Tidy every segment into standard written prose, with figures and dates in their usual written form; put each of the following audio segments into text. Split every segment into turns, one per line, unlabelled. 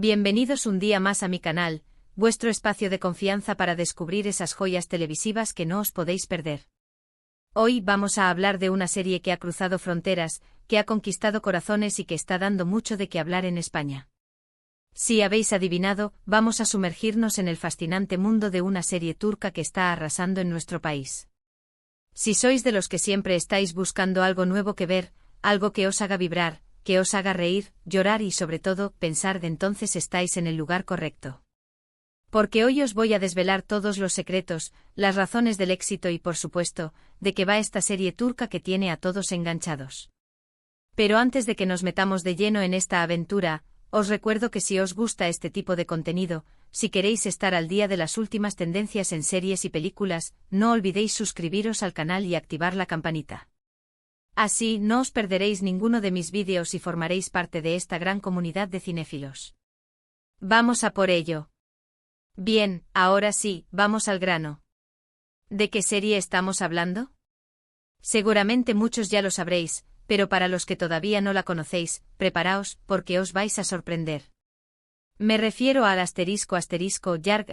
Bienvenidos un día más a mi canal, vuestro espacio de confianza para descubrir esas joyas televisivas que no os podéis perder. Hoy vamos a hablar de una serie que ha cruzado fronteras, que ha conquistado corazones y que está dando mucho de qué hablar en España. Si habéis adivinado, vamos a sumergirnos en el fascinante mundo de una serie turca que está arrasando en nuestro país. Si sois de los que siempre estáis buscando algo nuevo que ver, algo que os haga vibrar, que os haga reír, llorar y sobre todo, pensar, entonces estáis en el lugar correcto. Porque hoy os voy a desvelar todos los secretos, las razones del éxito y por supuesto, de qué va esta serie turca que tiene a todos enganchados. Pero antes de que nos metamos de lleno en esta aventura, os recuerdo que si os gusta este tipo de contenido, si queréis estar al día de las últimas tendencias en series y películas, no olvidéis suscribiros al canal y activar la campanita. Así no os perderéis ninguno de mis vídeos y formaréis parte de esta gran comunidad de cinéfilos. ¡Vamos a por ello! Bien, ahora sí, vamos al grano. ¿De qué serie estamos hablando? Seguramente muchos ya lo sabréis, pero para los que todavía no la conocéis, preparaos, porque os vais a sorprender. Me refiero al ***Yarg***.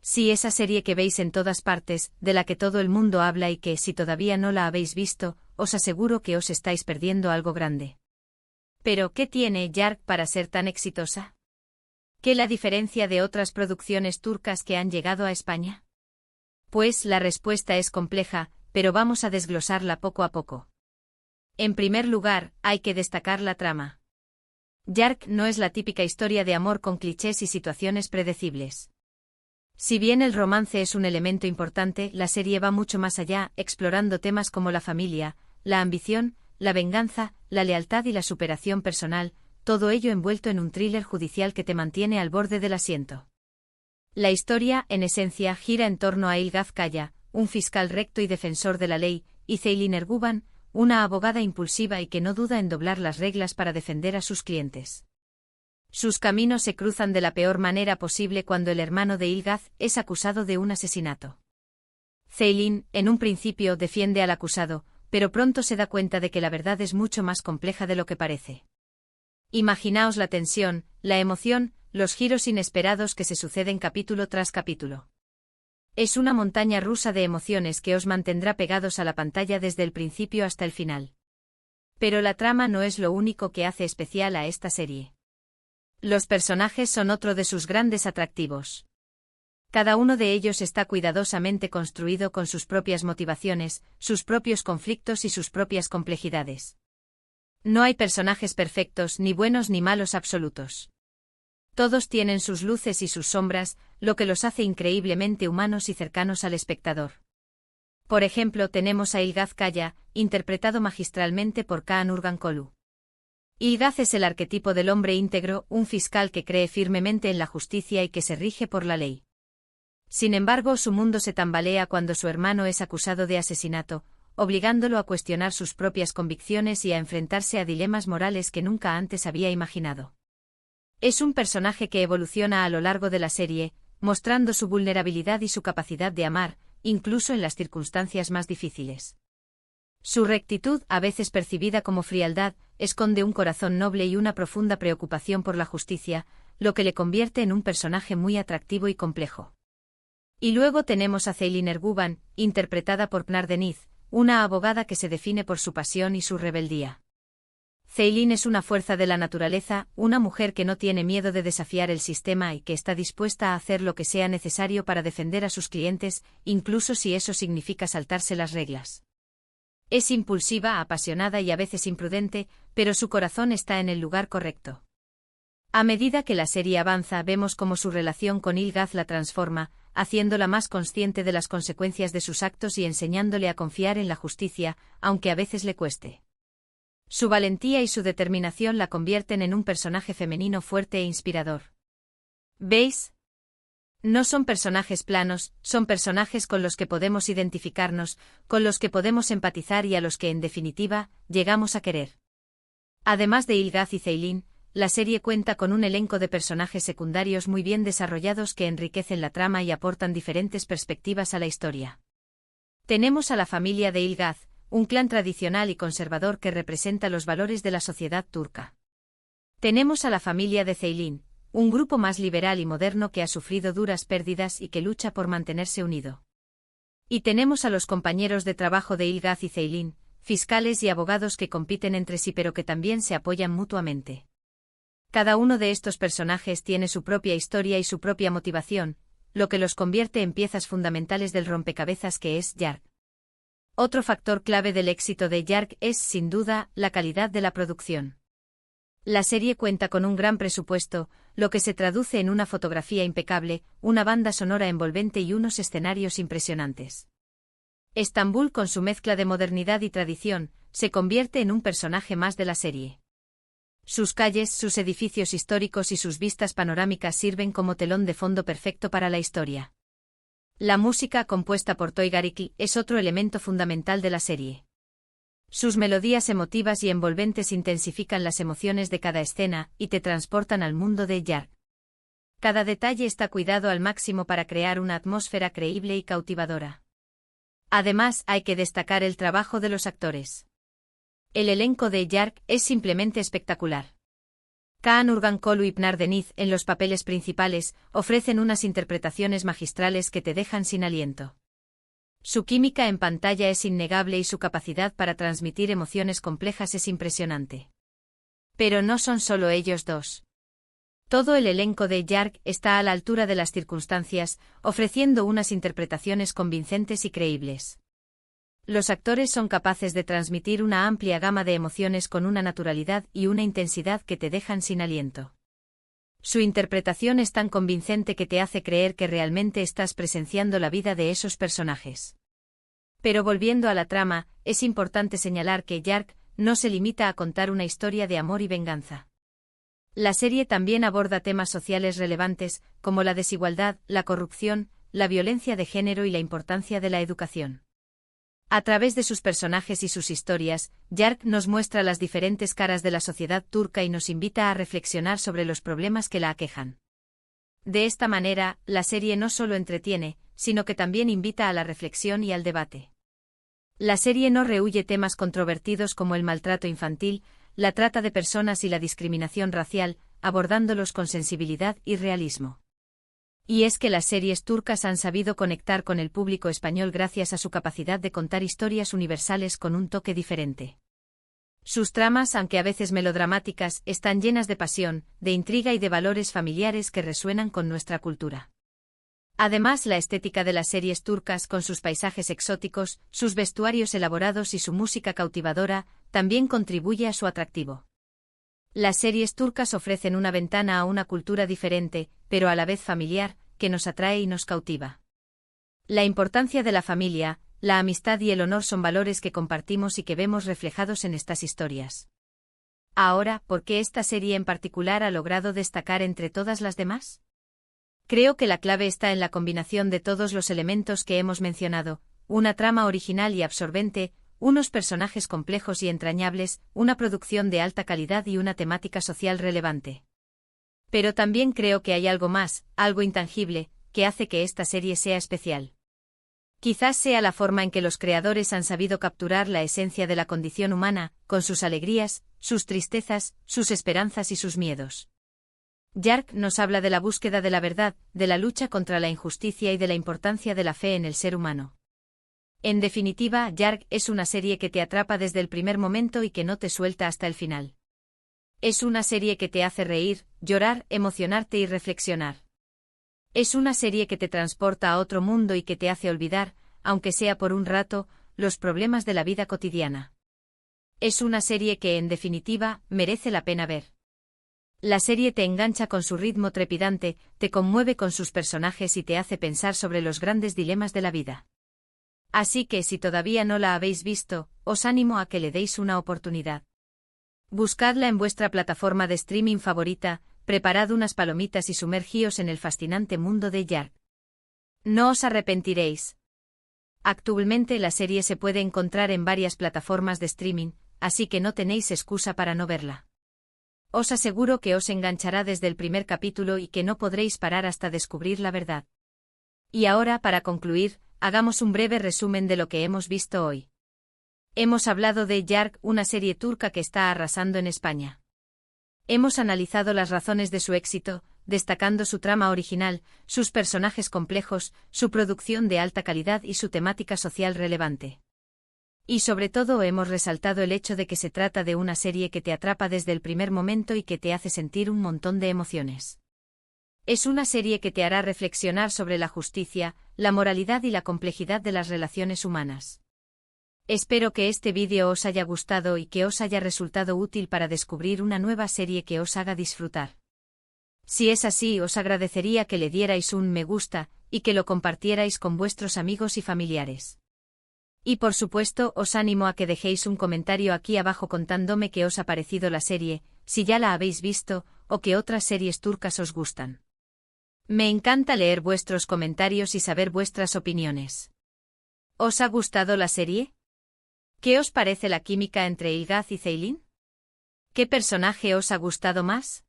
Sí, esa serie que veis en todas partes, de la que todo el mundo habla y que, si todavía no la habéis visto, os aseguro que os estáis perdiendo algo grande. ¿Pero qué tiene Yarg para ser tan exitosa? ¿Qué la diferencia de otras producciones turcas que han llegado a España? Pues la respuesta es compleja, pero vamos a desglosarla poco a poco. En primer lugar, hay que destacar la trama. Yarg no es la típica historia de amor con clichés y situaciones predecibles. Si bien el romance es un elemento importante, la serie va mucho más allá, explorando temas como la familia, la ambición, la venganza, la lealtad y la superación personal, todo ello envuelto en un thriller judicial que te mantiene al borde del asiento. La historia, en esencia, gira en torno a Ilgaz Kaya, un fiscal recto y defensor de la ley, y Ceylin Erguvan, una abogada impulsiva y que no duda en doblar las reglas para defender a sus clientes. Sus caminos se cruzan de la peor manera posible cuando el hermano de Ilgaz es acusado de un asesinato. Ceylin, en un principio, defiende al acusado, pero pronto se da cuenta de que la verdad es mucho más compleja de lo que parece. Imaginaos la tensión, la emoción, los giros inesperados que se suceden capítulo tras capítulo. Es una montaña rusa de emociones que os mantendrá pegados a la pantalla desde el principio hasta el final. Pero la trama no es lo único que hace especial a esta serie. Los personajes son otro de sus grandes atractivos. Cada uno de ellos está cuidadosamente construido con sus propias motivaciones, sus propios conflictos y sus propias complejidades. No hay personajes perfectos, ni buenos ni malos absolutos. Todos tienen sus luces y sus sombras, lo que los hace increíblemente humanos y cercanos al espectador. Por ejemplo, tenemos a Ilgaz Kaya, interpretado magistralmente por Kaan Urgankolu. Ilgaz es el arquetipo del hombre íntegro, un fiscal que cree firmemente en la justicia y que se rige por la ley. Sin embargo, su mundo se tambalea cuando su hermano es acusado de asesinato, obligándolo a cuestionar sus propias convicciones y a enfrentarse a dilemas morales que nunca antes había imaginado. Es un personaje que evoluciona a lo largo de la serie, mostrando su vulnerabilidad y su capacidad de amar, incluso en las circunstancias más difíciles. Su rectitud, a veces percibida como frialdad, esconde un corazón noble y una profunda preocupación por la justicia, lo que le convierte en un personaje muy atractivo y complejo. Y luego tenemos a Ceylin Erguvan, interpretada por Pınar Deniz, una abogada que se define por su pasión y su rebeldía. Ceylin es una fuerza de la naturaleza, una mujer que no tiene miedo de desafiar el sistema y que está dispuesta a hacer lo que sea necesario para defender a sus clientes, incluso si eso significa saltarse las reglas. Es impulsiva, apasionada y a veces imprudente, pero su corazón está en el lugar correcto. A medida que la serie avanza, vemos cómo su relación con Ilgaz la transforma, haciéndola más consciente de las consecuencias de sus actos y enseñándole a confiar en la justicia, aunque a veces le cueste. Su valentía y su determinación la convierten en un personaje femenino fuerte e inspirador. ¿Veis? No son personajes planos, son personajes con los que podemos identificarnos, con los que podemos empatizar y a los que, en definitiva, llegamos a querer. Además de Ilgaz y Ceylin, la serie cuenta con un elenco de personajes secundarios muy bien desarrollados que enriquecen la trama y aportan diferentes perspectivas a la historia. Tenemos a la familia de Ilgaz, un clan tradicional y conservador que representa los valores de la sociedad turca. Tenemos a la familia de Ceylin, un grupo más liberal y moderno que ha sufrido duras pérdidas y que lucha por mantenerse unido. Y tenemos a los compañeros de trabajo de Ilgaz y Ceylin, fiscales y abogados que compiten entre sí pero que también se apoyan mutuamente. Cada uno de estos personajes tiene su propia historia y su propia motivación, lo que los convierte en piezas fundamentales del rompecabezas que es Yark. Otro factor clave del éxito de Yark es, sin duda, la calidad de la producción. La serie cuenta con un gran presupuesto, lo que se traduce en una fotografía impecable, una banda sonora envolvente y unos escenarios impresionantes. Estambul, con su mezcla de modernidad y tradición, se convierte en un personaje más de la serie. Sus calles, sus edificios históricos y sus vistas panorámicas sirven como telón de fondo perfecto para la historia. La música, compuesta por Toygariki, es otro elemento fundamental de la serie. Sus melodías emotivas y envolventes intensifican las emociones de cada escena y te transportan al mundo de Yark. Cada detalle está cuidado al máximo para crear una atmósfera creíble y cautivadora. Además, hay que destacar el trabajo de los actores. El elenco de Yark es simplemente espectacular. Kaan Urgankolu y Pnar Deniz, en los papeles principales, ofrecen unas interpretaciones magistrales que te dejan sin aliento. Su química en pantalla es innegable y su capacidad para transmitir emociones complejas es impresionante. Pero no son solo ellos dos. Todo el elenco de Yark está a la altura de las circunstancias, ofreciendo unas interpretaciones convincentes y creíbles. Los actores son capaces de transmitir una amplia gama de emociones con una naturalidad y una intensidad que te dejan sin aliento. Su interpretación es tan convincente que te hace creer que realmente estás presenciando la vida de esos personajes. Pero volviendo a la trama, es importante señalar que Yark no se limita a contar una historia de amor y venganza. La serie también aborda temas sociales relevantes, como la desigualdad, la corrupción, la violencia de género y la importancia de la educación. A través de sus personajes y sus historias, Yark nos muestra las diferentes caras de la sociedad turca y nos invita a reflexionar sobre los problemas que la aquejan. De esta manera, la serie no solo entretiene, sino que también invita a la reflexión y al debate. La serie no rehúye temas controvertidos como el maltrato infantil, la trata de personas y la discriminación racial, abordándolos con sensibilidad y realismo. Y es que las series turcas han sabido conectar con el público español gracias a su capacidad de contar historias universales con un toque diferente. Sus tramas, aunque a veces melodramáticas, están llenas de pasión, de intriga y de valores familiares que resuenan con nuestra cultura. Además, la estética de las series turcas, con sus paisajes exóticos, sus vestuarios elaborados y su música cautivadora, también contribuye a su atractivo. Las series turcas ofrecen una ventana a una cultura diferente, pero a la vez familiar, que nos atrae y nos cautiva. La importancia de la familia, la amistad y el honor son valores que compartimos y que vemos reflejados en estas historias. Ahora, ¿por qué esta serie en particular ha logrado destacar entre todas las demás? Creo que la clave está en la combinación de todos los elementos que hemos mencionado, una trama original y absorbente, unos personajes complejos y entrañables, una producción de alta calidad y una temática social relevante. Pero también creo que hay algo más, algo intangible, que hace que esta serie sea especial. Quizás sea la forma en que los creadores han sabido capturar la esencia de la condición humana, con sus alegrías, sus tristezas, sus esperanzas y sus miedos. Yark nos habla de la búsqueda de la verdad, de la lucha contra la injusticia y de la importancia de la fe en el ser humano. En definitiva, Yark es una serie que te atrapa desde el primer momento y que no te suelta hasta el final. Es una serie que te hace reír, llorar, emocionarte y reflexionar. Es una serie que te transporta a otro mundo y que te hace olvidar, aunque sea por un rato, los problemas de la vida cotidiana. Es una serie que, en definitiva, merece la pena ver. La serie te engancha con su ritmo trepidante, te conmueve con sus personajes y te hace pensar sobre los grandes dilemas de la vida. Así que si todavía no la habéis visto, os animo a que le deis una oportunidad. Buscadla en vuestra plataforma de streaming favorita, preparad unas palomitas y sumergíos en el fascinante mundo de Yark. No os arrepentiréis. Actualmente la serie se puede encontrar en varias plataformas de streaming, así que no tenéis excusa para no verla. Os aseguro que os enganchará desde el primer capítulo y que no podréis parar hasta descubrir la verdad. Y ahora, para concluir, hagamos un breve resumen de lo que hemos visto hoy. Hemos hablado de Yark, una serie turca que está arrasando en España. Hemos analizado las razones de su éxito, destacando su trama original, sus personajes complejos, su producción de alta calidad y su temática social relevante. Y sobre todo hemos resaltado el hecho de que se trata de una serie que te atrapa desde el primer momento y que te hace sentir un montón de emociones. Es una serie que te hará reflexionar sobre la justicia, la moralidad y la complejidad de las relaciones humanas. Espero que este vídeo os haya gustado y que os haya resultado útil para descubrir una nueva serie que os haga disfrutar. Si es así, os agradecería que le dierais un me gusta y que lo compartierais con vuestros amigos y familiares. Y por supuesto, os animo a que dejéis un comentario aquí abajo contándome qué os ha parecido la serie, si ya la habéis visto, o qué otras series turcas os gustan. Me encanta leer vuestros comentarios y saber vuestras opiniones. ¿Os ha gustado la serie? ¿Qué os parece la química entre Ilgaz y Ceylin? ¿Qué personaje os ha gustado más?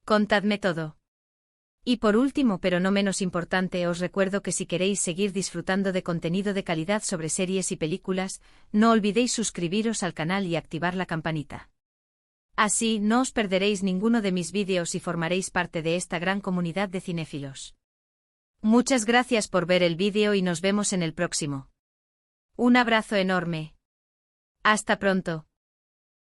Contadme todo. Y por último, pero no menos importante, os recuerdo que si queréis seguir disfrutando de contenido de calidad sobre series y películas, no olvidéis suscribiros al canal y activar la campanita. Así no os perderéis ninguno de mis vídeos y formaréis parte de esta gran comunidad de cinéfilos. Muchas gracias por ver el vídeo y nos vemos en el próximo. Un abrazo enorme. Hasta pronto.